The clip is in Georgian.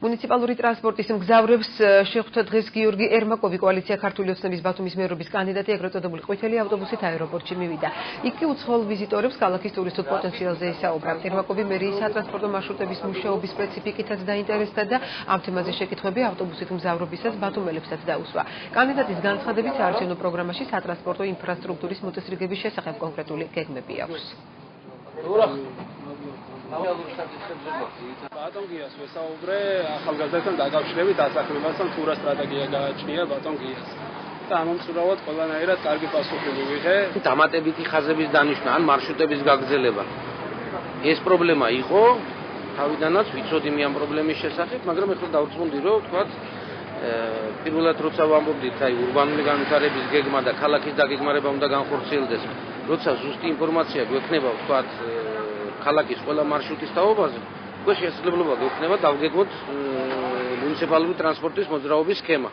მუნიციპალური ტრანსპორტის მგზავრებს შეხვდა დღეს გიორგი ერმაკოვი, კოალიცია ქართული ოცნების ბათუმის მერობის კანდიდატი, ეგრეთ წოდებული ყვითელი ავტობუსით აეროპორტში მივიდა. იქ უცხოელ ვიზიტორებს ქალაქის ტურისტულ პოტენციალზე ისაუბრა. ერმაკოვი მერიის სატრანსპორტო მარშრუტების მუშაობის სპეციფიკითაც დაინტერესდა და ამ თემაზე შეკითხვები ავტობუსით მგზავრობისას ბათუმელებსაც დაუსვა. კანდიდატის განცხადებით საარჩევნო პროგრამაში სატრანსპორტო ინფრასტრუქტურის მოწესრიგების შესახებ კონკრეტული გეგმები აქვს. ბატონ გიას ვესაუბრე ახალგაზრდებთან დაკავშირებით დასახლებასთან თუ რა სტრატეგია გააჩნია ბატონ გიას. და ამომსურავად ყველანაირად კარგი პასუხი მივიღე. დამატებითი ხაზების დანიშვნა ან მარშრუტების გაგრძელება. ეს პრობლემა იყო, თავიდანაც ვიცოდი ამ პრობლემის შესახებ, მაგრამ ეხლა დავწუნდი რომ თქვათ პირველად როცა ვამბობდით, აი ურბანული განვითარების გეგმა და ქალაქის დაგეგმარება უნდა განხორციელდეს, როცა ზუსტი ინფორმაცია გვექნება, თქვათ ქალაქის ყველა მარშრუტის თაობაზე, უკვე შესაძლებლობა გვექნება დავგეგმოთ მუნიციპალური ტრანსპორტის მოძრაობის სქემა.